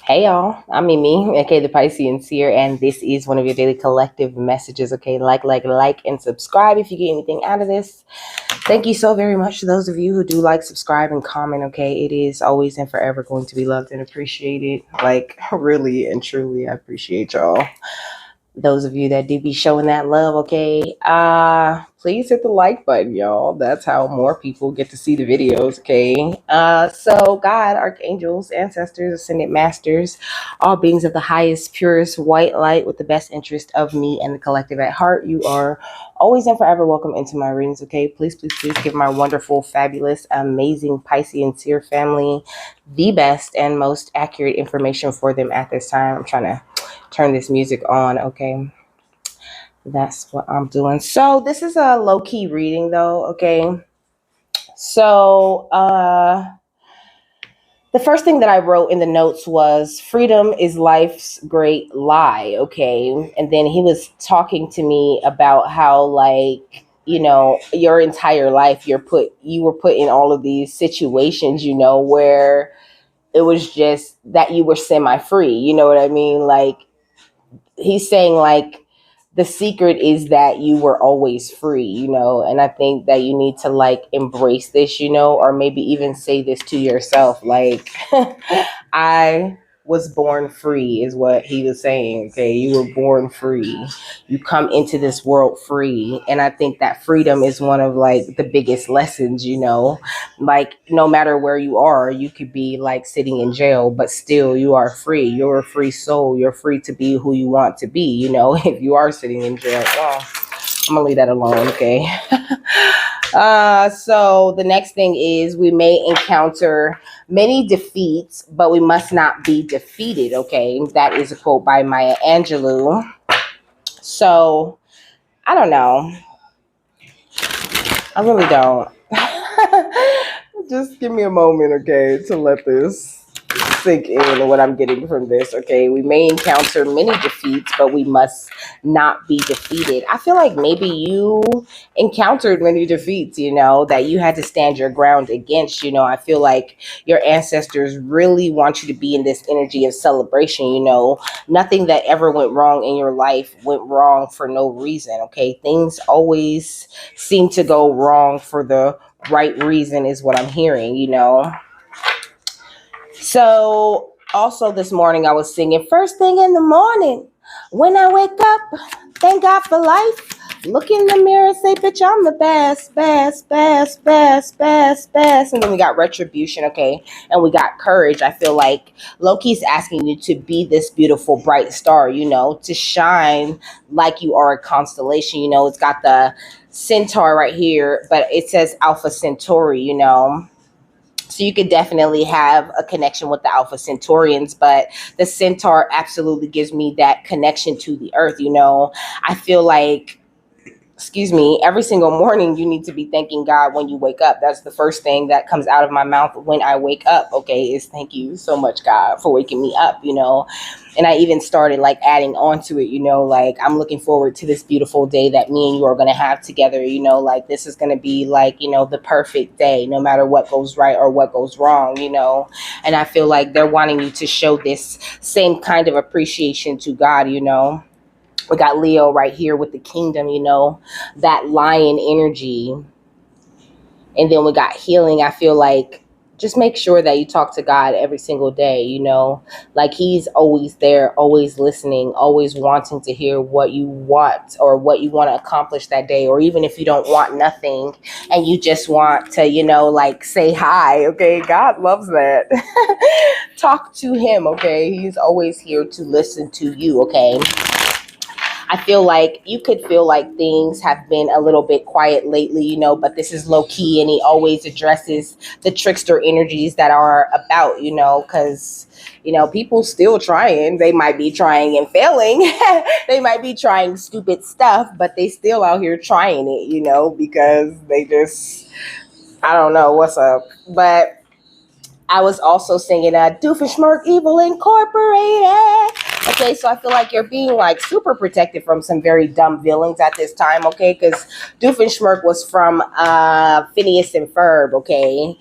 Hey y'all, I'm Mimi, aka the Piscean Seer, and this is one of your daily collective messages. Okay, like, and subscribe if you get anything out of this. Thank you so very much to those of you who do like, subscribe, and comment. Okay, it is always and forever going to be loved and appreciated. Like, really and truly, I appreciate y'all. Those of you that do be showing that love, okay, please hit the like button, y'all. That's how more people get to see the videos, okay. So God, archangels, ancestors, ascended masters, all beings of the highest, purest white light with the best interest of me and the collective at heart, you are always and forever welcome into my readings, okay. Please give my wonderful, fabulous, amazing Piscean Seer family the best and most accurate information for them at this time. I'm trying to turn this music on. Okay, that's what I'm doing. So this is a low-key reading though. Okay, so the first thing that I wrote in the notes was freedom is life's great lie. Okay, and then he was talking to me about how, like, you know, your entire life you were put in all of these situations, you know, where it was just that you were semi-free, you know what I mean? Like, he's saying, like, the secret is that you were always free, you know, and I think that you need to, like, embrace this, you know, or maybe even say this to yourself, like, I was born free, is what he was saying. Okay, you were born free, you come into this world free, and I think that freedom is one of, like, the biggest lessons, you know. Like, no matter where you are, you could be like sitting in jail, but still you are free. You're a free soul. You're free to be who you want to be, you know. If you are sitting in jail, well, I'm gonna leave that alone. Okay. So the next thing is, we may encounter many defeats, but we must not be defeated. Okay, that is a quote by Maya Angelou. So I don't know, I really don't. Just give me a moment, okay, to let this sink in what I'm getting from this. Okay, we may encounter many defeats, but we must not be defeated. I feel like maybe you encountered many defeats, you know, that you had to stand your ground against. You know, I feel like your ancestors really want you to be in this energy of celebration. You know, nothing that ever went wrong in your life went wrong for no reason. Okay, things always seem to go wrong for the right reason, is what I'm hearing, you know. So also this morning I was singing first thing in the morning when I wake up, thank God for life. Look in the mirror, say, bitch, I'm the best, best, best, best, best, best. And then we got retribution, okay? And we got courage. I feel like Loki's asking you to be this beautiful, bright star, you know, to shine like you are a constellation. You know, it's got the centaur right here, but it says Alpha Centauri, you know. So you could definitely have a connection with the Alpha Centaurians, but the Centaur absolutely gives me that connection to the earth, you know. I feel like, excuse me, every single morning you need to be thanking God when you wake up. That's the first thing that comes out of my mouth when I wake up, okay, is thank you so much, God, for waking me up, you know. And I even started, like, adding on to it, you know, like, I'm looking forward to this beautiful day that me and you are going to have together, you know, like, this is going to be, like, you know, the perfect day, no matter what goes right or what goes wrong, you know. And I feel like they're wanting you to show this same kind of appreciation to God, you know. We got Leo right here with the kingdom, you know, that lion energy. And then we got healing. I feel like just make sure that you talk to God every single day, you know, like he's always there, always listening, always wanting to hear what you want or what you want to accomplish that day. Or even if you don't want nothing and you just want to, you know, like, say hi. Okay. God loves that. Talk to him. Okay. He's always here to listen to you. Okay. I feel like you could feel like things have been a little bit quiet lately, you know, but this is low key, and he always addresses the trickster energies that are about, you know, because, you know, people still trying. They might be trying and failing. They might be trying stupid stuff, but they still out here trying it, you know, because they just, I don't know what's up. But I was also singing Doofenshmirk Evil Incorporated. Okay, so I feel like you're being, like, super protected from some very dumb villains at this time, okay? Because Doofenshmirk was from Phineas and Ferb, okay?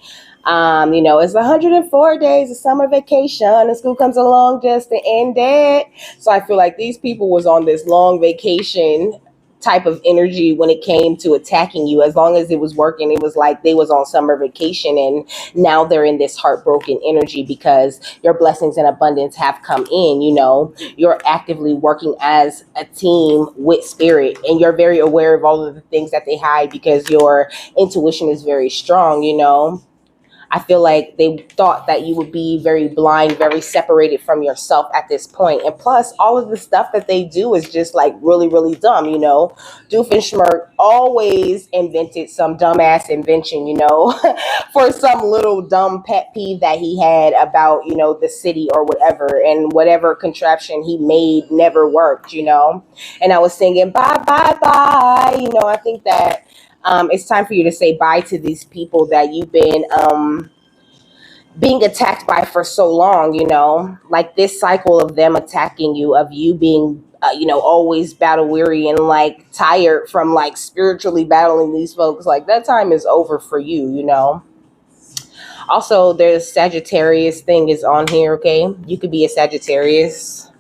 It's 104 days of summer vacation and school comes along just to end it. So I feel like these people was on this long vacation type of energy when it came to attacking you. As long as it was working, it was like they was on summer vacation, and now they're in this heartbroken energy because your blessings and abundance have come in. You're actively working as a team with spirit, and you're very aware of all of the things that they hide because your intuition is very strong. I feel like they thought that you would be very blind, very separated from yourself at this point. And plus, all of the stuff that they do is just like really, really dumb. Doofenshmirtz always invented some dumbass invention, for some little dumb pet peeve that he had about, the city or whatever. And whatever contraption he made never worked. And I was singing, bye, bye, bye. I think that it's time for you to say bye to these people that you've been being attacked by for so long. Like this cycle of them attacking you, of you being, always battle weary and like tired from like spiritually battling these folks. Like that time is over for you. Also, there's Sagittarius thing is on here, okay? You could be a Sagittarius,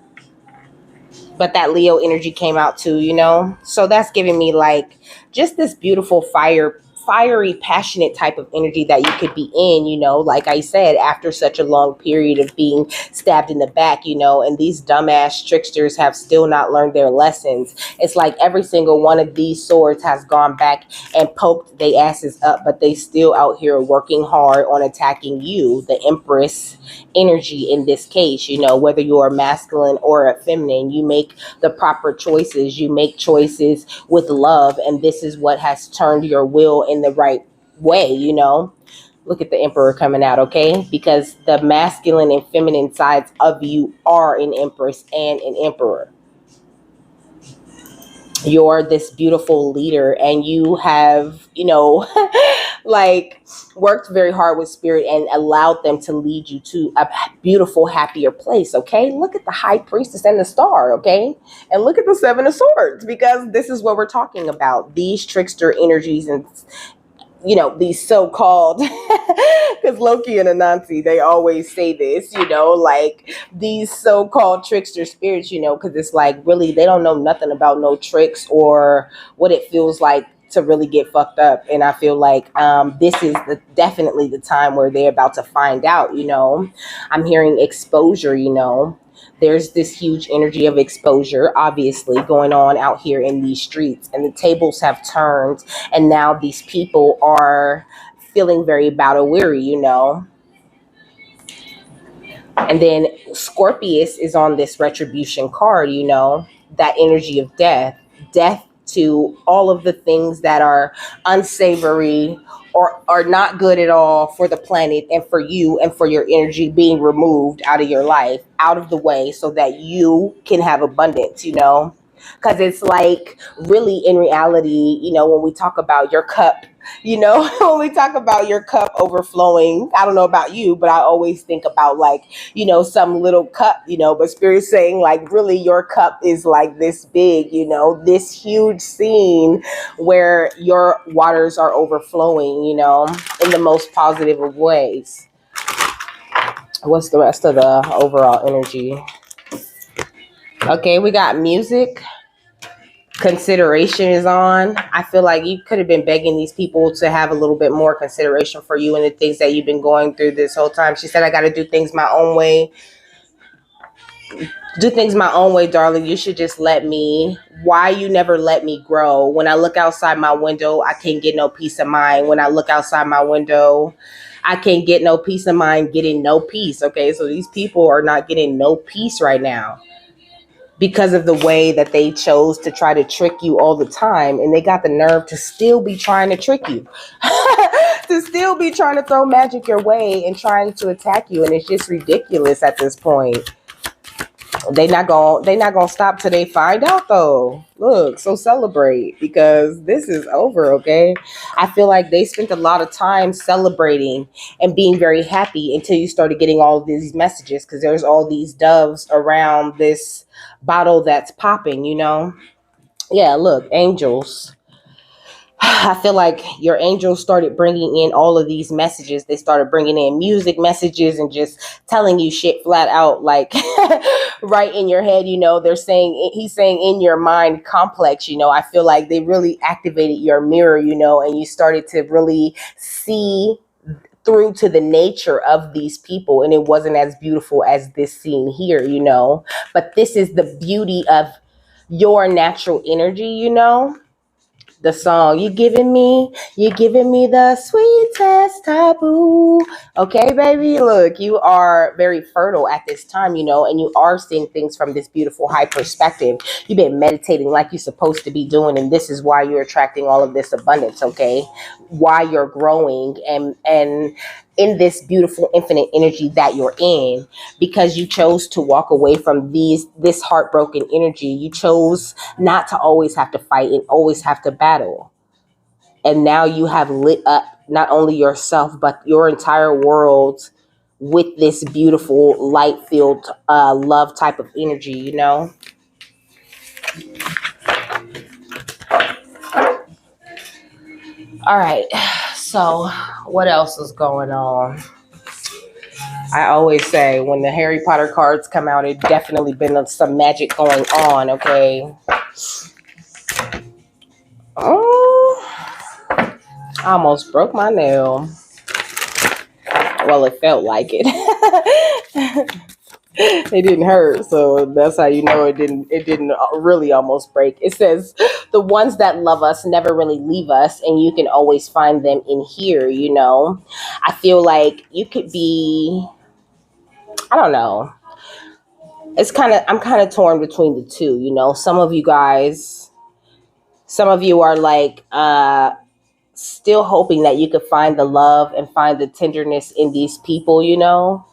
but that Leo energy came out too. So that's giving me like just this beautiful fiery, passionate type of energy that you could be in, like I said, after such a long period of being stabbed in the back, and these dumbass tricksters have still not learned their lessons. It's like every single one of these swords has gone back and poked their asses up, but they still out here working hard on attacking you, the Empress energy in this case. Whether you're masculine or a feminine, you make the proper choices. You make choices with love, and this is what has turned your will in the right way. Look at the Emperor coming out, okay? Because the masculine and feminine sides of you are an Empress and an Emperor. You're this beautiful leader, and you have, like worked very hard with spirit and allowed them to lead you to a beautiful, happier place, okay? Look at the High Priestess and the Star, okay? And look at the Seven of Swords, because this is what we're talking about. These trickster energies and these so-called, because Loki and Anansi, they always say this, like these so-called trickster spirits, because it's like really they don't know nothing about no tricks or what it feels like to really get fucked up. And I feel like this is definitely the time where they're about to find out. I'm hearing exposure. There's this huge energy of exposure, obviously, going on out here in these streets, and the tables have turned, and now these people are feeling very battle weary. And then Scorpius is on this retribution card, that energy of death to all of the things that are unsavory or are not good at all for the planet and for you and for your energy, being removed out of your life, out of the way, so that you can have abundance. Because it's like really in reality, when we talk about your cup, when we talk about your cup overflowing, I don't know about you, but I always think about like, some little cup, but Spirit's saying like really your cup is like this big, this huge scene where your waters are overflowing, in the most positive of ways. What's the rest of the overall energy? Okay, we got music. Consideration is on. I feel like you could have been begging these people to have a little bit more consideration for you and the things that you've been going through this whole time. She said, I got to do things my own way. Do things my own way, darling. You should just let me. Why you never let me grow? When I look outside my window, I can't get no peace of mind. When I look outside my window, I can't get no peace of mind, getting no peace. Okay, so these people are not getting no peace right now, because of the way that they chose to try to trick you all the time. And they got the nerve to still be trying to trick you, to still be trying to throw magic your way and trying to attack you. And it's just ridiculous at this point. They not gonna stop till they find out though. Look, so celebrate, because this is over, okay? I feel like they spent a lot of time celebrating and being very happy until you started getting all of these messages, because there's all these doves around this bottle that's popping. Yeah, look, angels. I feel like your angels started bringing in all of these messages. They started bringing in music messages and just telling you shit flat out, like right in your head. They're saying, he's saying in your mind complex. I feel like they really activated your mirror, and you started to really see through to the nature of these people. And it wasn't as beautiful as this scene here, but this is the beauty of your natural energy, the song you giving me the sweetest taboo. Okay, baby, look, you are very fertile at this time, and you are seeing things from this beautiful high perspective. You've been meditating like you're supposed to be doing, and this is why you're attracting all of this abundance. Okay, why you're growing and in this beautiful infinite energy that you're in, because you chose to walk away from this heartbroken energy. You chose not to always have to fight and always have to battle. And now you have lit up not only yourself, but your entire world with this beautiful light filled love type of energy, All right. So what else is going on? I always say when the Harry Potter cards come out, it definitely been some magic going on, okay? Oh, I almost broke my nail. Well, it felt like it. It didn't hurt, so that's how you know it didn't really almost break. It says the ones that love us never really leave us, and you can always find them in here. I feel like you could be, I don't know. I'm kind of torn between the two. Some of you are like still hoping that you could find the love and find the tenderness in these people,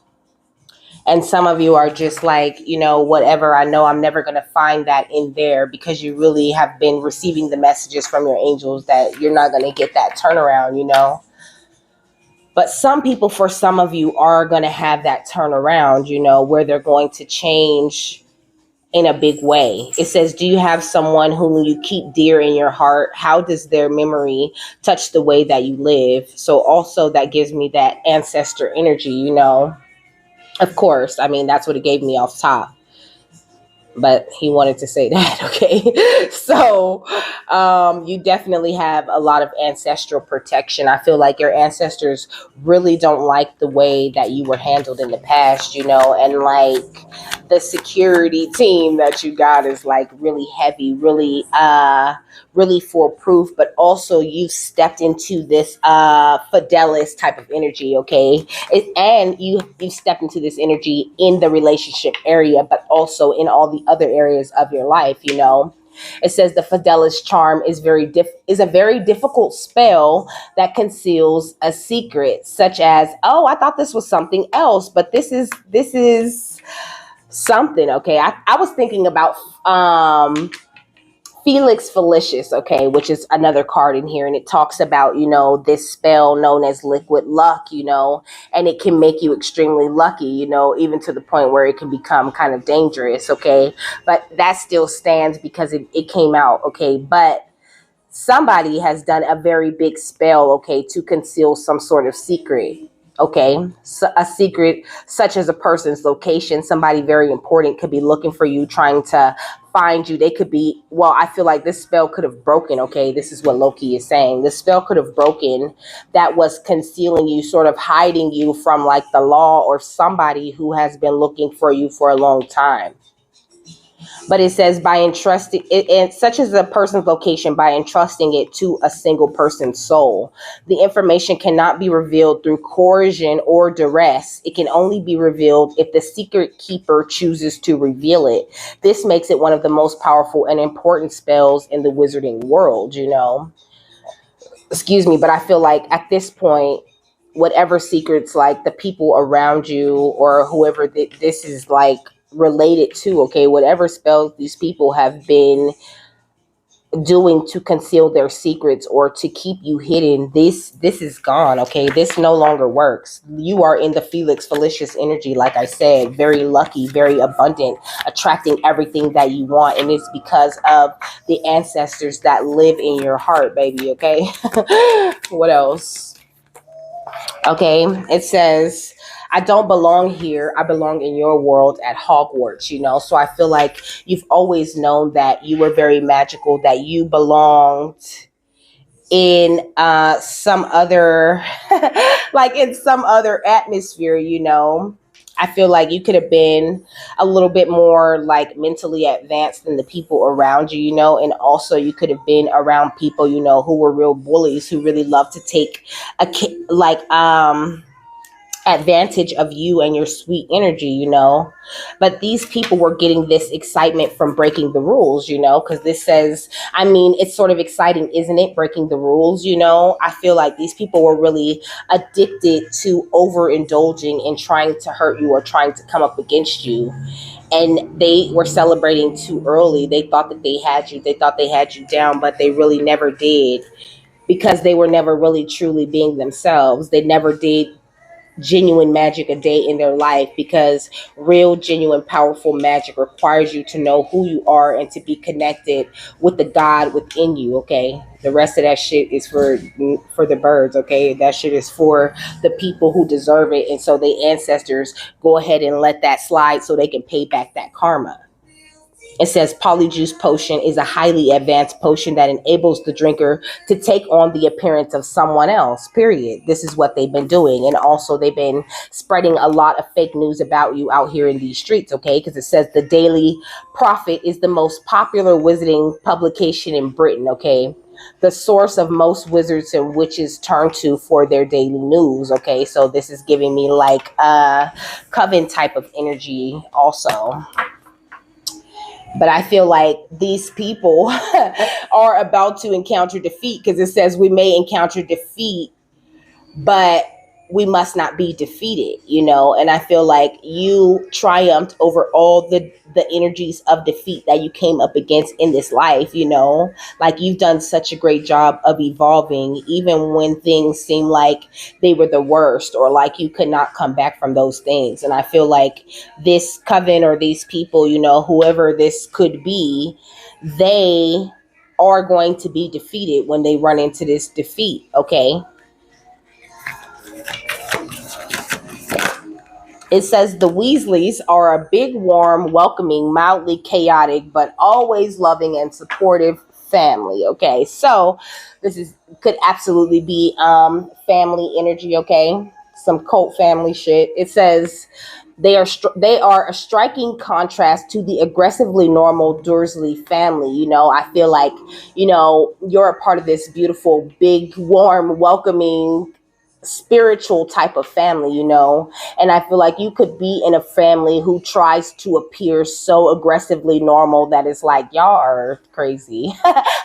and some of you are just like, whatever. I know I'm never going to find that in there, because you really have been receiving the messages from your angels that you're not going to get that turnaround, But some people, for some of you, are going to have that turnaround, where they're going to change in a big way. It says, do you have someone whom you keep dear in your heart? How does their memory touch the way that you live? So also that gives me that ancestor energy, Of course, I mean, that's what it gave me off top. But he wanted to say that, okay? So you definitely have a lot of ancestral protection. I feel like your ancestors really don't like the way that you were handled in the past, and like the security team that you got is like really heavy, really foolproof, but also you've stepped into this fidelis type of energy, okay? And you stepped into this energy in the relationship area, but also in all the other areas of your life. It says the fidelis charm is a very difficult spell that conceals a secret, such as, oh, I thought this was something else, but this is something. Okay, I was thinking about Felix Felicius, okay, which is another card in here, and it talks about, this spell known as liquid luck, and it can make you extremely lucky, even to the point where it can become kind of dangerous, okay, but that still stands because it came out, okay, but somebody has done a very big spell, okay, to conceal some sort of secret. Okay, so a secret such as a person's location. Somebody very important could be looking for you, trying to find you. They could be, well, I feel like this spell could have broken. Okay, this is what Loki is saying. This spell could have broken that was concealing you, sort of hiding you from like the law or somebody who has been looking for you for a long time. But it says by entrusting it, such as a person's location, by entrusting it to a single person's soul. The information cannot be revealed through coercion or duress. It can only be revealed if the secret keeper chooses to reveal it. This makes it one of the most powerful and important spells in the wizarding world, Excuse me, but I feel like at this point, whatever secrets like the people around you or whoever this is like related to, okay, whatever spells these people have been doing to conceal their secrets or to keep you hidden, this is gone. Okay, this no longer works. You are in the Felix Felicius energy, like I said, very lucky, very abundant, attracting everything that you want, and it's because of the ancestors that live in your heart, baby. Okay. What else? Okay, it says, I don't belong here. I belong in your world at Hogwarts, you know? So I feel like you've always known that you were very magical, that you belonged in some other, like in some other atmosphere, you know? I feel like you could have been a little bit more like mentally advanced than the people around you, you know, and also you could have been around people, you know, who were real bullies, who really love to take advantage of you and your sweet energy, you know. But these people were getting this excitement from breaking the rules, you know, because this says, I mean, it's sort of exciting, isn't it? Breaking the rules, you know. I feel like these people were really addicted to overindulging and trying to hurt you or trying to come up against you. And they were celebrating too early. They thought that they had you, they thought they had you down, but they really never did, because they were never really truly being themselves. They never did genuine magic a day in their life, because real, genuine, powerful magic requires you to know who you are and to be connected with the God within you. Okay, the rest of that shit is for the birds. Okay, that shit is for the people who deserve it, and so the ancestors go ahead and let that slide so they can pay back that karma. It says Polyjuice Potion is a highly advanced potion that enables the drinker to take on the appearance of someone else, period. This is what they've been doing. And also they've been spreading a lot of fake news about you out here in these streets, okay? Because it says the Daily Prophet is the most popular wizarding publication in Britain, okay? The source of most wizards and witches turn to for their daily news, okay? So this is giving me like a coven type of energy also. But I feel like these people are about to encounter defeat, because it says we may encounter defeat, but we must not be defeated, you know. And I feel like you triumphed over all the energies of defeat that you came up against in this life, you know. Like, you've done such a great job of evolving, even when things seem like they were the worst, or like you could not come back from those things. And I feel like this coven or these people, you know, whoever this could be, they are going to be defeated when they run into this defeat, okay? It says the Weasleys are a big, warm, welcoming, mildly chaotic, but always loving and supportive family. Okay, so this is could absolutely be family energy. Okay, some cult family shit. It says they are a striking contrast to the aggressively normal Dursley family. You know, I feel like, you know, you're a part of this beautiful, big, warm, welcoming, spiritual type of family, you know. And I feel like you could be in a family who tries to appear so aggressively normal that it's like, y'all are crazy.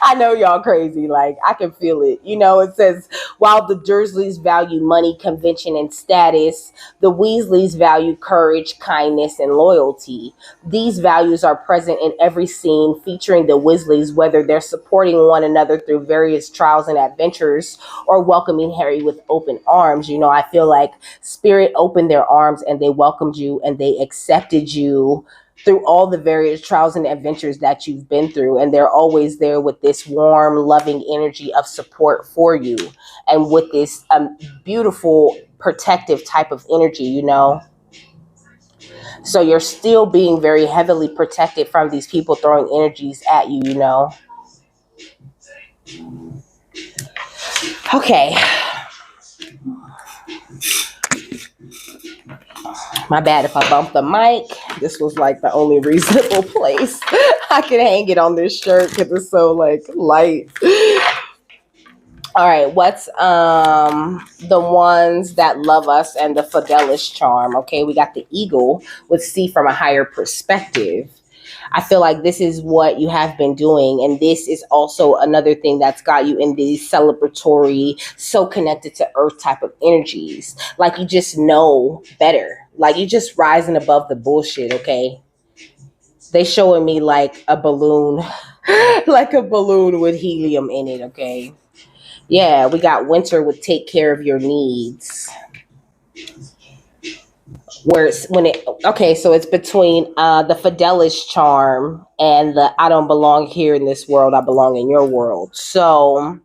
I know y'all crazy, like I can feel it, you know. It says while the Dursleys value money, convention, and status, the Weasleys value courage, kindness, and loyalty. These values are present in every scene featuring the Weasleys, whether they're supporting one another through various trials and adventures or welcoming Harry with open arms. You know, I feel like Spirit opened their arms and they welcomed you and they accepted you through all the various trials and adventures that you've been through. And they're always there with this warm, loving energy of support for you, and with this beautiful, protective type of energy, you know. So you're still being very heavily protected from these people throwing energies at you, you know. Okay. My bad if I bumped the mic. This was like the only reasonable place I could hang it on this shirt because it's so like light. All right, what's the ones that love us and the Fidelis charm? Okay, we got the eagle with see from a higher perspective. I feel like this is what you have been doing. And this is also another thing that's got you in these celebratory, so connected to earth type of energies. Like you just know better. Like you just rising above the bullshit, okay? They showing me like a balloon Like a balloon with helium in it, okay? Yeah, we got winter with take care of your needs. Where it's when it okay, so it's between the Fidelis charm and the I don't belong here in this world, I belong in your world. So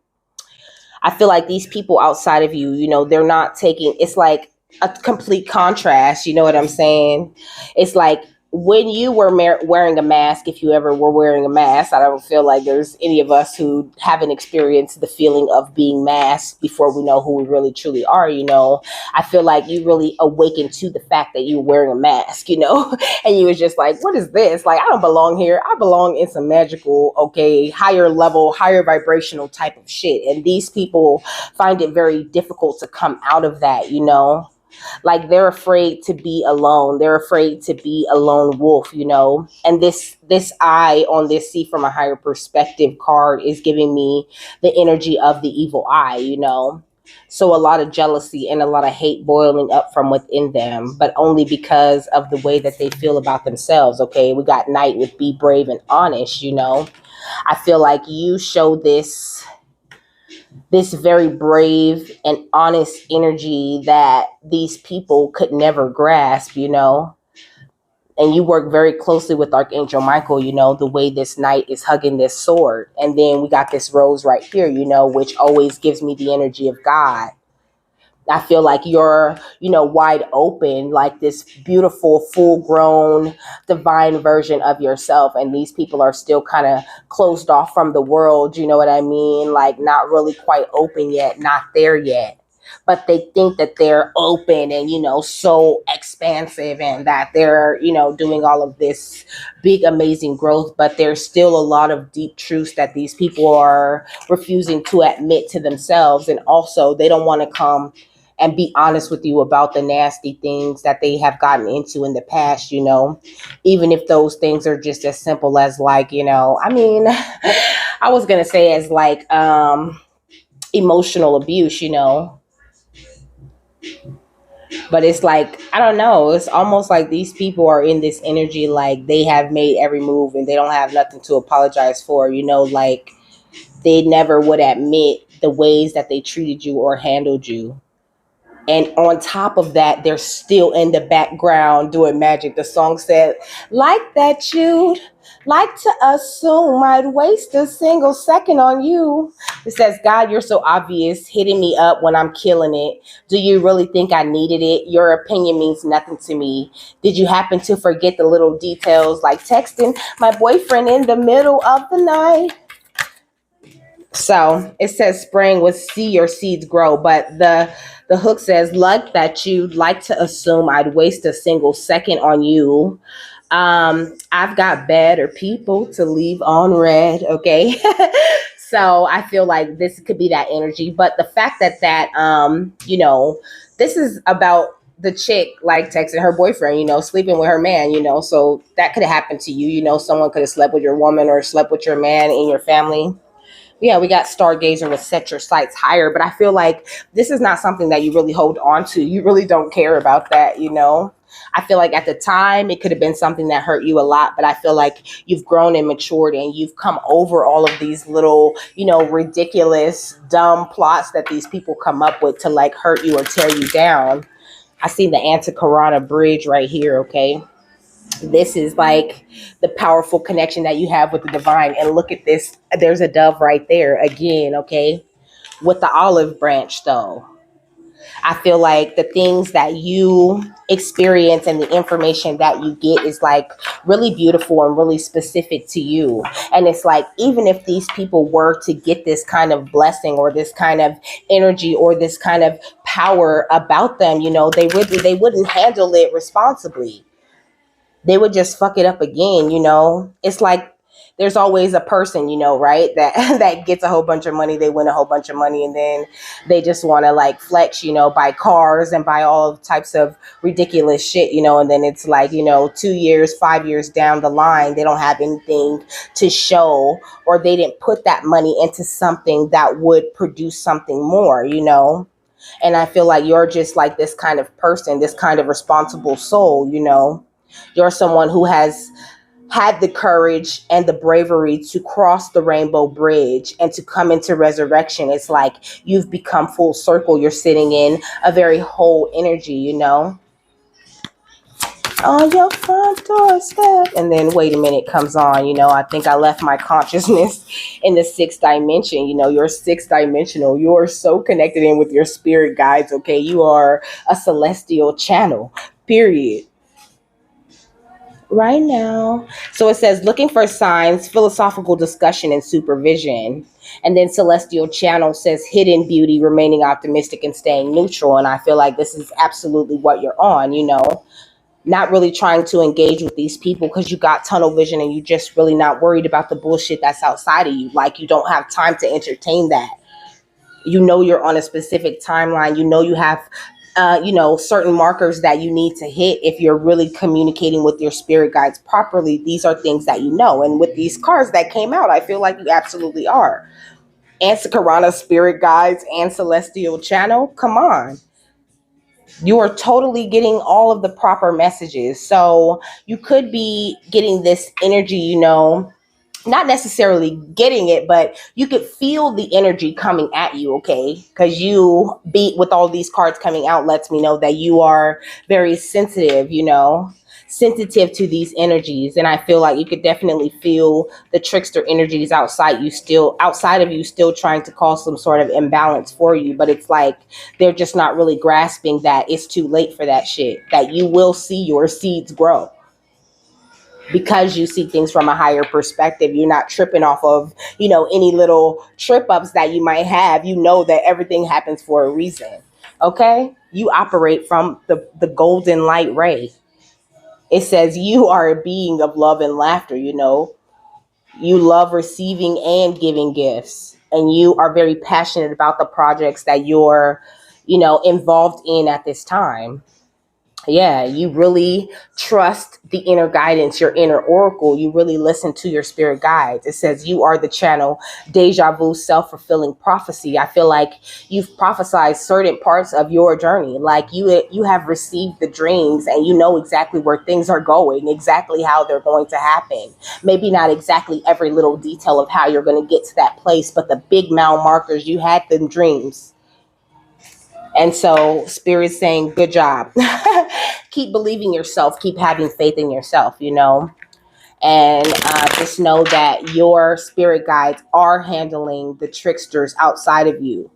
I feel like these people outside of you, they're not taking, it's like a complete contrast. You know what I'm saying? It's like when you were wearing a mask, if you ever were wearing a mask, I don't feel like there's any of us who haven't experienced the feeling of being masked before we know who we really truly are. I feel like you really awakened to the fact that you were wearing a mask, and you was just like, what is this? Like, I don't belong here. I belong in some magical, okay, higher level, higher vibrational type of shit. And these people find it very difficult to come out of that. Like they're afraid to be alone. They're afraid to be a lone wolf. And this eye on this see from a higher perspective card is giving me the energy of the evil eye. So a lot of jealousy and a lot of hate boiling up from within them, but only because of the way that they feel about themselves. Okay, we got Knight with be brave and honest. I feel like you show this very brave and honest energy that these people could never grasp. And you work very closely with Archangel Micheal, the way this knight is hugging this sword. And then we got this rose right here, which always gives me the energy of God. I feel like you're wide open, like this beautiful, full grown, divine version of yourself. And these people are still kind of closed off from the world. You know what I mean? Like not really quite open yet, not there yet. But they think that they're open and, so expansive and that they're, doing all of this big, amazing growth. But there's still a lot of deep truths that these people are refusing to admit to themselves. And also, they don't want to come and be honest with you about the nasty things that they have gotten into in the past. Even if those things are just as simple as like, I mean, I was going to say as like emotional abuse. But it's like, I don't know, it's almost like these people are in this energy like they have made every move and they don't have nothing to apologize for. Like they never would admit the ways that they treated you or handled you. And on top of that, they're still in the background doing magic. The song said, like that you'd like to assume I'd waste a single second on you. It says, God, you're so obvious, hitting me up when I'm killing it. Do you really think I needed it? Your opinion means nothing to me. Did you happen to forget the little details like texting my boyfriend in the middle of the night? So it says spring would see your seeds grow, but the hook says, like that you'd like to assume I'd waste a single second on you. I've got better people to leave on red. Okay. So I feel like this could be that energy, but the fact that this is about the chick like texting her boyfriend, sleeping with her man, so that could have happened to you. Someone could have slept with your woman or slept with your man in your family. Yeah, we got Stargazer with set your sights higher, but I feel like this is not something that you really hold on to. You really don't care about that. I feel like at the time it could have been something that hurt you a lot, but I feel like you've grown and matured and you've come over all of these little, ridiculous, dumb plots that these people come up with to like hurt you or tear you down. I see the Antikarana bridge right here, okay? This is like the powerful connection that you have with the divine. And look at this. There's a dove right there again, okay? With the olive branch, though. I feel like the things that you experience and the information that you get is like really beautiful and really specific to you. And it's like, even if these people were to get this kind of blessing or this kind of energy or this kind of power about them, they wouldn't handle it responsibly. They would just fuck it up again. It's like there's always a person, right, that that gets a whole bunch of money, they win a whole bunch of money, and then they just want to like flex, buy cars and buy all types of ridiculous shit, and then it's like, 2 years, 5 years down the line, they don't have anything to show, or they didn't put that money into something that would produce something more. And I feel like you're just like this kind of person, this kind of responsible soul. You're someone who has had the courage and the bravery to cross the rainbow bridge and to come into resurrection. It's like you've become full circle. You're sitting in a very whole energy, you know, on your front doorstep. And then wait a minute comes on, you know, I think I left my consciousness in the sixth dimension. You know, you're sixth dimensional. You're so connected in with your spirit guides. Okay. You are a celestial channel, period. Right now. So it says looking for signs, philosophical discussion, and supervision. And then Celestial Channel says hidden beauty, remaining optimistic and staying neutral. And I feel like this is absolutely what you're on, you know, not really trying to engage with these people because you got tunnel vision and you just really not worried about the bullshit that's outside of you. Like you don't have time to entertain that. You know, you're on a specific timeline. You know, you have you know, certain markers that you need to hit if you're really communicating with your spirit guides properly. These are things that you know. And with these cards that came out, I feel like you absolutely are. Ansakarana spirit guides and celestial channel. Come on. You are totally getting all of the proper messages. So you could be getting this energy, you know, not necessarily getting it, but you could feel the energy coming at you, okay? Because you beat with all these cards coming out lets me know that you are very sensitive, you know, sensitive to these energies. And I feel like you could definitely feel the trickster energies outside of you still trying to cause some sort of imbalance for you. But it's like they're just not really grasping that it's too late for that shit, that you will see your seeds grow. Because you see things from a higher perspective, you're not tripping off of, you know, any little trip ups that you might have. You know that everything happens for a reason. Okay? You operate from the golden light ray. It says you are a being of love and laughter, you know. You love receiving and giving gifts. And you are very passionate about the projects that you're, you know, involved in at this time. Yeah, you really trust the inner guidance, your inner oracle. You really listen to your spirit guides. It says you are the channel, deja vu, self-fulfilling prophecy. I feel like you've prophesied certain parts of your journey. Like you have received the dreams and you know exactly where things are going, exactly how they're going to happen. Maybe not exactly every little detail of how you're going to get to that place, but the big mile markers, you had them dreams. And so Spirit's saying, good job. Keep believing yourself. Keep having faith in yourself, you know. And just know that your spirit guides are handling the tricksters outside of you.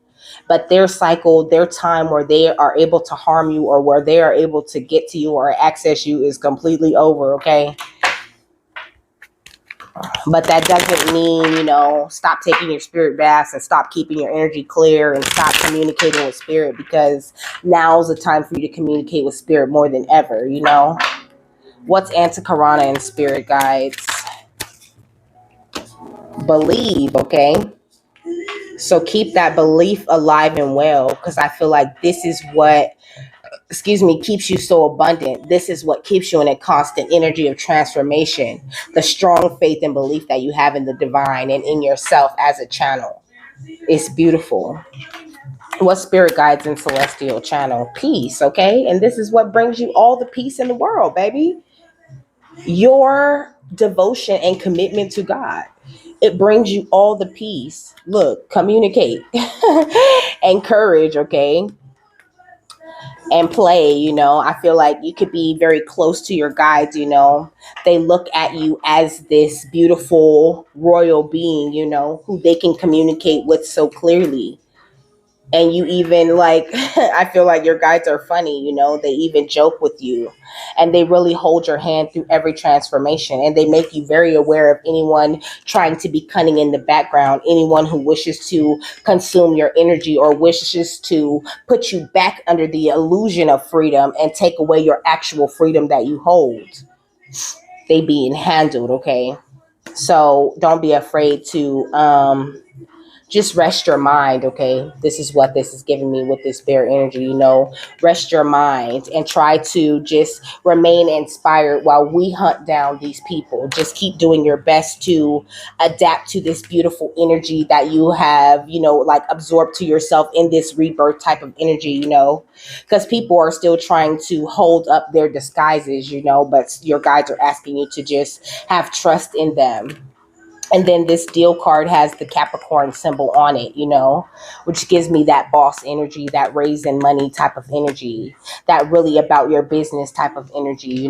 But their cycle, their time where they are able to harm you or where they are able to get to you or access you is completely over, okay? But that doesn't mean, you know, stop taking your spirit baths and stop keeping your energy clear and stop communicating with spirit, because now's the time for you to communicate with spirit more than ever, you know. What's Antakarana and spirit guides? Believe, okay? So keep that belief alive and well, because I feel like this is what keeps you so abundant. This is what keeps you in a constant energy of transformation. The strong faith and belief that you have in the divine and in yourself as a channel. It's beautiful. What spirit guides in celestial channel? Peace, okay? And this is what brings you all the peace in the world, baby. Your devotion and commitment to God. It brings you all the peace. Look, communicate. Encourage, okay? And play, you know. I feel like you could be very close to your guides, you know. They look at you as this beautiful royal being, you know, who they can communicate with so clearly. And you even like, I feel like your guides are funny, you know, they even joke with you and they really hold your hand through every transformation, and they make you very aware of anyone trying to be cunning in the background, anyone who wishes to consume your energy or wishes to put you back under the illusion of freedom and take away your actual freedom that you hold. They being handled, okay? So don't be afraid to just rest your mind, okay? This is what this is giving me with this bear energy, rest your mind and try to just remain inspired while we hunt down these people. Just keep doing your best to adapt to this beautiful energy that you have, like absorbed to yourself in this rebirth type of energy, because people are still trying to hold up their disguises, but your guides are asking you to just have trust in them. And then this deal card has the Capricorn symbol on it, which gives me that boss energy, that raising money type of energy, that really about your business type of energy.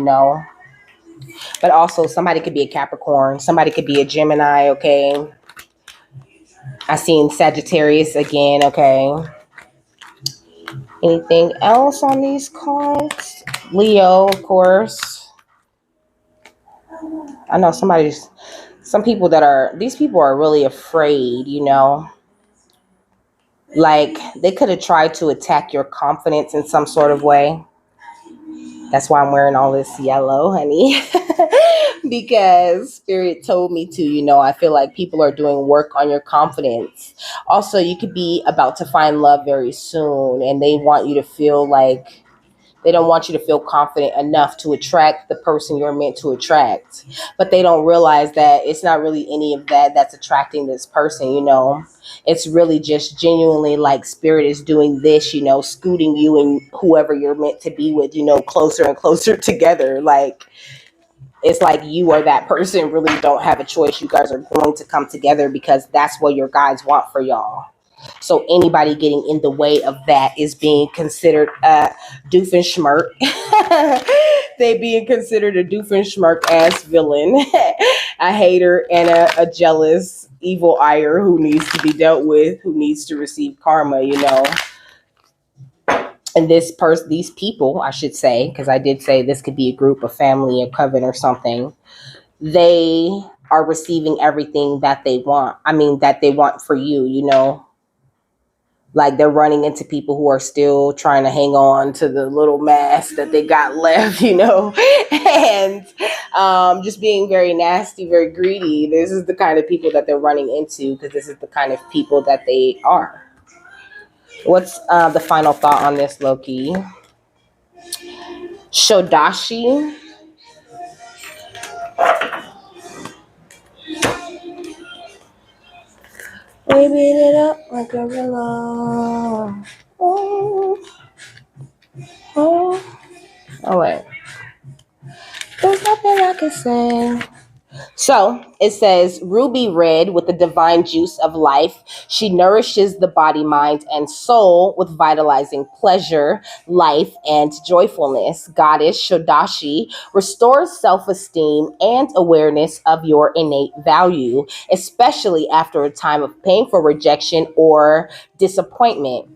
But also, somebody could be a Capricorn, somebody could be a Gemini, okay? I seen Sagittarius again, okay? Anything else on these cards? Leo, of course. I know these people are really afraid, like they could have tried to attack your confidence in some sort of way. That's why I'm wearing all this yellow, honey. Because Spirit told me to, I feel like people are doing work on your confidence. Also, you could be about to find love very soon, and they want you to feel like they don't want you to feel confident enough to attract the person you're meant to attract. But they don't realize that it's not really any of that that's attracting this person. It's really just genuinely like Spirit is doing this, scooting you and whoever you're meant to be with, closer and closer together. Like, it's like you or that person really don't have a choice. You guys are going to come together because that's what your guides want for y'all. So anybody getting in the way of that is being considered a doofenshmirk. They being considered a doofenshmirk ass villain, a hater, and a jealous evil ire who needs to be dealt with, who needs to receive karma. And these people, I should say, because I did say this could be a group, a family, a coven, or something. They are receiving everything that they want. I mean, that they want for you. Like they're running into people who are still trying to hang on to the little mask that they got left, and just being very nasty, very greedy. This is the kind of people that they're running into because this is the kind of people that they are. What's the final thought on this, Loki? Shodashi. We beat it up like a gorilla. Oh, wait. There's nothing I can say. So it says, ruby red with the divine juice of life. She nourishes the body, mind, and soul with vitalizing pleasure, life, and joyfulness. Goddess Shodashi restores self-esteem and awareness of your innate value, especially after a time of painful rejection or disappointment.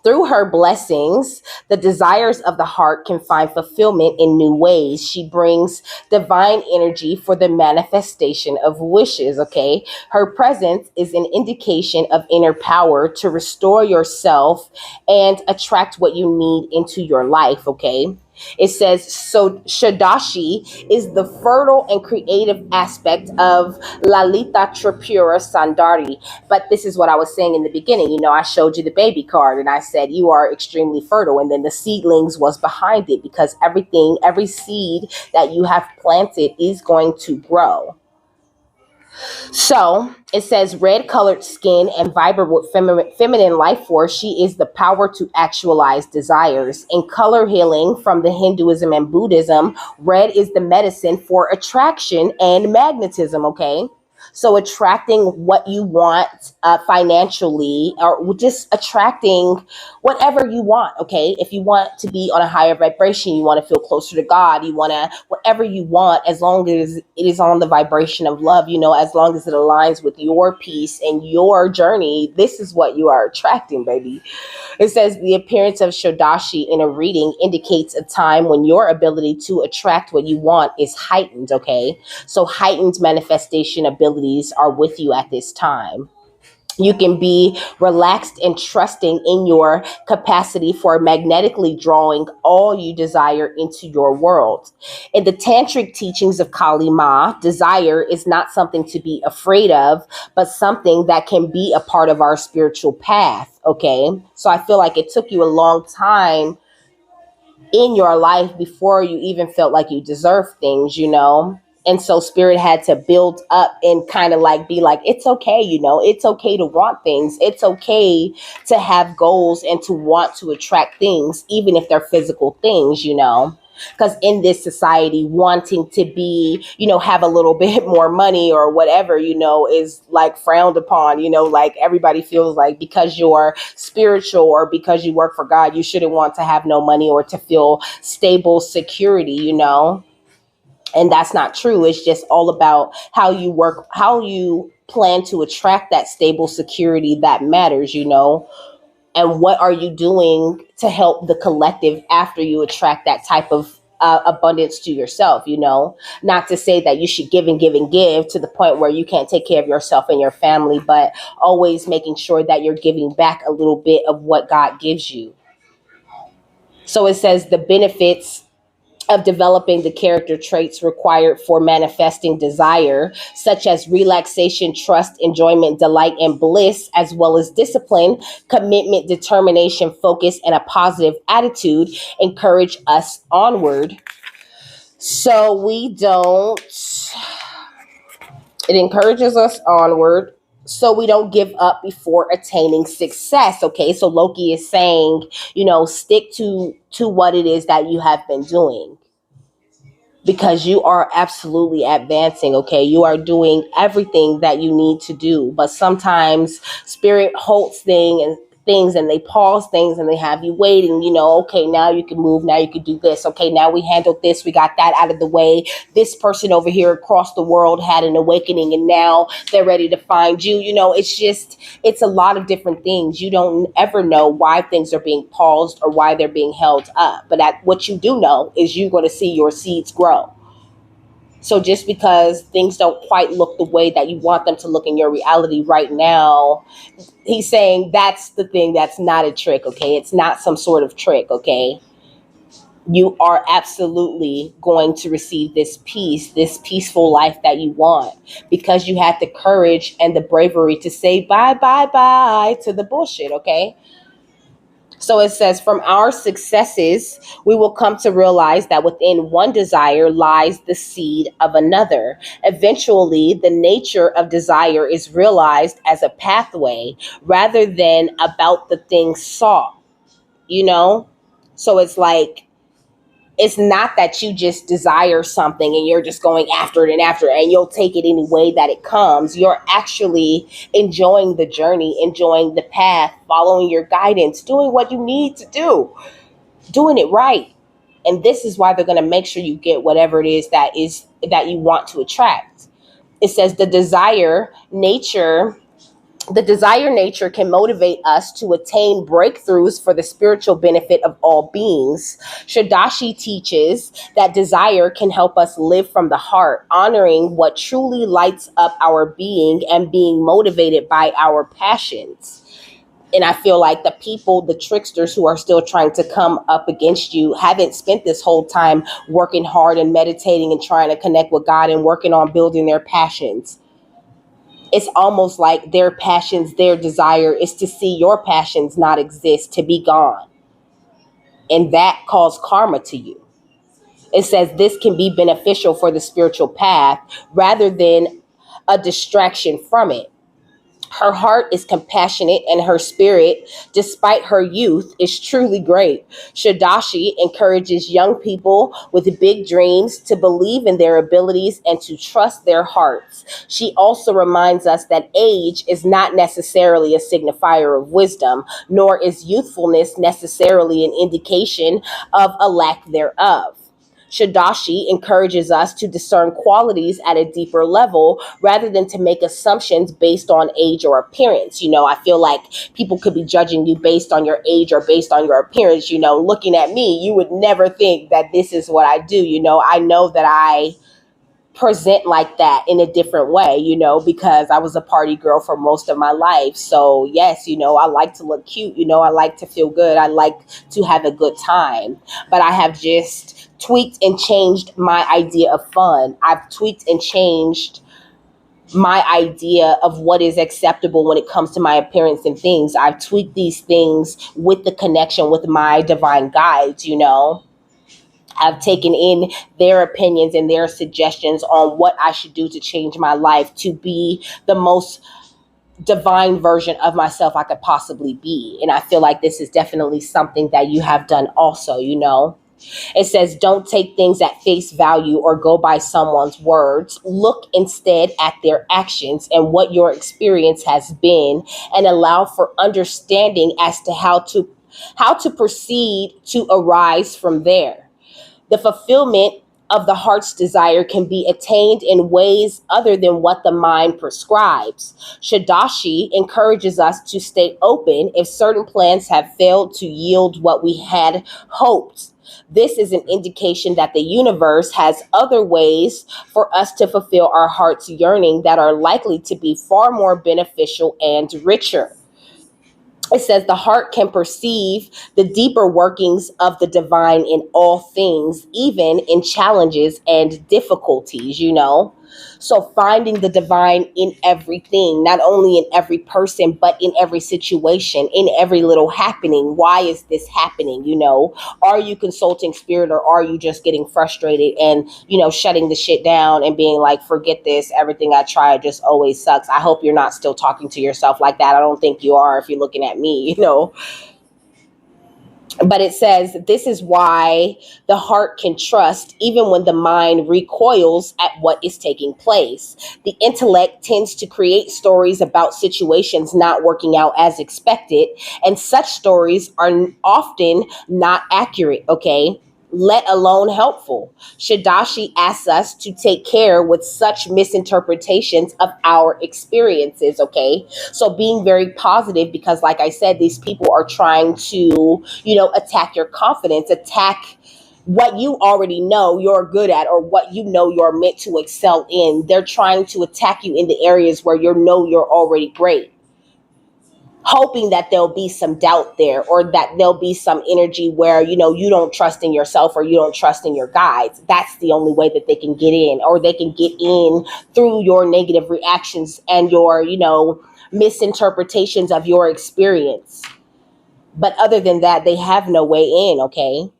Through her blessings, the desires of the heart can find fulfillment in new ways. She brings divine energy for the manifestation of wishes, okay? Her presence is an indication of inner power to restore yourself and attract what you need into your life, okay? It says, so Shadashi is the fertile and creative aspect of Lalita Tripura Sundari. But this is what I was saying in the beginning. I showed you the baby card and I said, you are extremely fertile. And then the seedlings was behind it because every seed that you have planted is going to grow. So it says red colored skin and vibrant with feminine life force. She is the power to actualize desires. In color healing from the Hinduism and Buddhism, red is the medicine for attraction and magnetism. Okay. So attracting what you want financially, or just attracting whatever you want. Okay. If you want to be on a higher vibration, you want to feel closer to God, you want to, whatever you want, as long as it is on the vibration of love, as long as it aligns with your peace and your journey, this is what you are attracting, baby. It says the appearance of Shodashi in a reading indicates a time when your ability to attract what you want is heightened. Okay. So heightened manifestation abilities are with you at this time. You can be relaxed and trusting in your capacity for magnetically drawing all you desire into your world. In the tantric teachings of Kali Ma, desire is not something to be afraid of, but something that can be a part of our spiritual path. Okay. So I feel like it took you a long time in your life before you even felt like you deserved things, And so spirit had to build up and kind of like be like, it's okay, it's okay to want things. It's okay to have goals and to want to attract things, even if they're physical things. Because in this society, wanting to be, have a little bit more money or whatever, is like frowned upon, like everybody feels like because you're spiritual or because you work for God, you shouldn't want to have no money or to feel stable security. And that's not true. It's just all about how you work, how you plan to attract that stable security that matters. And what are you doing to help the collective after you attract that type of abundance to yourself. Not to say that you should give and give and give to the point where you can't take care of yourself and your family, but always making sure that you're giving back a little bit of what God gives you. So it says the benefits of developing the character traits required for manifesting desire, such as relaxation, trust, enjoyment, delight, and bliss, as well as discipline, commitment, determination, focus, and a positive attitude, encourage us onward. So we don't, it encourages us onward. So we don't give up before attaining success. Okay. So Loki is saying, stick to what it is that you have been doing, because you are absolutely advancing. Okay, you are doing everything that you need to do, but sometimes spirit halts things and they pause things and they have you waiting. Okay, now you can move, now you can do this. Okay, now we handled this, we got that out of the way. This person over here across the world had an awakening and now they're ready to find you. It's a lot of different things. You don't ever know why things are being paused or why they're being held up, but what you do know is you're going to see your seeds grow. So just because things don't quite look the way that you want them to look in your reality right now, he's saying that's the thing, that's not a trick. Okay, it's not some sort of trick. Okay, you are absolutely going to receive this peace, this peaceful life that you want, because you had the courage and the bravery to say bye, bye, bye to the bullshit. Okay. So it says, from our successes, we will come to realize that within one desire lies the seed of another. Eventually, the nature of desire is realized as a pathway rather than about the thing sought, you know? So it's like, it's not that you just desire something and you're just going after it and you'll take it any way that it comes. You're actually enjoying the journey, enjoying the path, following your guidance, doing what you need to do, doing it right. And this is why they're going to make sure you get whatever it is that you want to attract. It says the desire nature can motivate us to attain breakthroughs for the spiritual benefit of all beings. Shadashi teaches that desire can help us live from the heart, honoring what truly lights up our being and being motivated by our passions. And I feel like the tricksters who are still trying to come up against you haven't spent this whole time working hard and meditating and trying to connect with God and working on building their passions. It's almost like their passions, their desire is to see your passions not exist, to be gone. And that calls karma to you. It says this can be beneficial for the spiritual path rather than a distraction from it. Her heart is compassionate and her spirit, despite her youth, is truly great. Shadashi encourages young people with big dreams to believe in their abilities and to trust their hearts. She also reminds us that age is not necessarily a signifier of wisdom, nor is youthfulness necessarily an indication of a lack thereof. Shadashi encourages us to discern qualities at a deeper level rather than to make assumptions based on age or appearance. I feel like people could be judging you based on your age or based on your appearance. Looking at me, you would never think that this is what I do. I know that present like that in a different way, because I was a party girl for most of my life. So yes, I like to look cute, I like to feel good, I like to have a good time. But I have just tweaked and changed my idea of fun. I've tweaked and changed my idea of what is acceptable when it comes to my appearance and things. I've tweaked these things with the connection with my divine guides. I've taken in their opinions and their suggestions on what I should do to change my life to be the most divine version of myself I could possibly be. And I feel like this is definitely something that you have done also. It says, don't take things at face value or go by someone's words. Look instead at their actions and what your experience has been, and allow for understanding as to how to proceed to arise from there. The fulfillment of the heart's desire can be attained in ways other than what the mind prescribes. Shadashi encourages us to stay open if certain plans have failed to yield what we had hoped. This is an indication that the universe has other ways for us to fulfill our heart's yearning that are likely to be far more beneficial and richer. It says the heart can perceive the deeper workings of the divine in all things, even in challenges and difficulties. So finding the divine in everything, not only in every person, but in every situation, in every little happening. Why is this happening? Are you consulting spirit, or are you just getting frustrated and, shutting the shit down and being like, forget this, everything I try just always sucks? I hope you're not still talking to yourself like that. I don't think you are if you're looking at me. But it says this is why the heart can trust even when the mind recoils at what is taking place. The intellect tends to create stories about situations not working out as expected, and such stories are often not accurate, okay? Let alone helpful. Shadashi asks us to take care with such misinterpretations of our experiences, okay? So being very positive, because like I said, these people are trying to, attack your confidence, attack what you already know you're good at, or what you're meant to excel in. They're trying to attack you in the areas where you're already great, hoping that there'll be some doubt there, or that there'll be some energy where, you don't trust in yourself, or you don't trust in your guides. That's the only way that they can get in, or they can get in through your negative reactions and your, misinterpretations of your experience. But other than that, they have no way in, okay?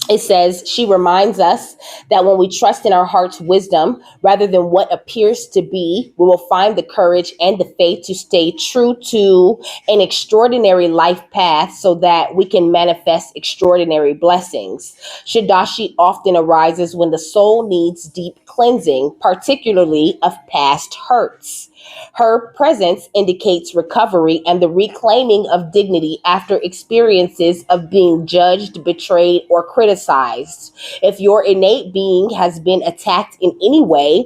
It says, she reminds us that when we trust in our heart's wisdom rather than what appears to be, we will find the courage and the faith to stay true to an extraordinary life path so that we can manifest extraordinary blessings. Shadashi often arises when the soul needs deep cleansing, particularly of past hurts. Her presence indicates recovery and the reclaiming of dignity after experiences of being judged, betrayed, or criticized. If your innate being has been attacked in any way,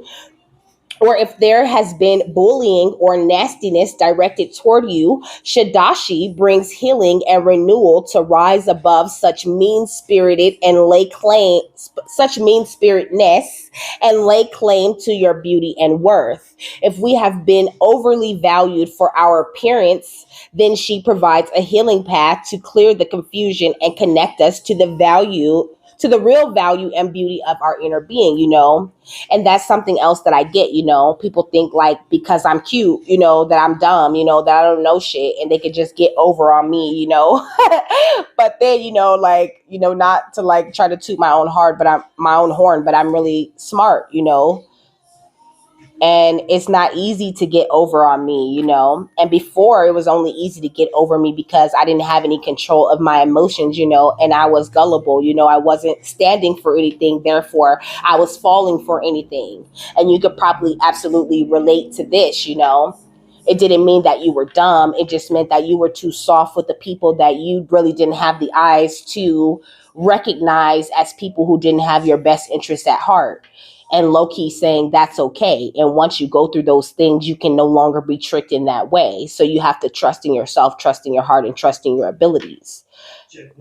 or if there has been bullying or nastiness directed toward you, Shadashi brings healing and renewal to rise above such mean-spirited and lay claim such mean-spiritedness and lay claim to your beauty and worth. If we have been overly valued for our appearance, then she provides a healing path to clear the confusion and connect us to the real value and beauty of our inner being. And that's something else that I get. People think like because I'm cute, that I'm dumb, that I don't know shit, and they could just get over on me. But then, not to like try to toot my own horn, but I'm really smart. And it's not easy to get over on me. And before, it was only easy to get over me because I didn't have any control of my emotions, and I was gullible. I wasn't standing for anything, therefore I was falling for anything. And you could probably absolutely relate to this. It didn't mean that you were dumb, it just meant that you were too soft with the people that you really didn't have the eyes to recognize as people who didn't have your best interest at heart. And Loki saying that's okay. And once you go through those things, you can no longer be tricked in that way. So you have to trust in yourself, trust in your heart, and trust in your abilities.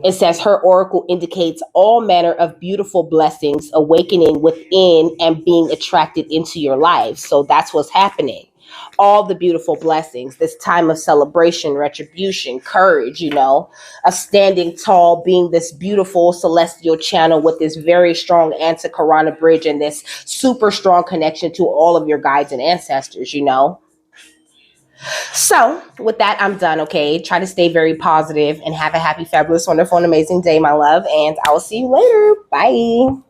It says her oracle indicates all manner of beautiful blessings awakening within and being attracted into your life. So that's what's happening. All the beautiful blessings, this time of celebration, retribution, courage, a standing tall, being this beautiful celestial channel with this very strong anti-Karana bridge and this super strong connection to all of your guides and ancestors. So with that, I'm done. Okay. Try to stay very positive and have a happy, fabulous, wonderful, and amazing day, my love. And I will see you later. Bye.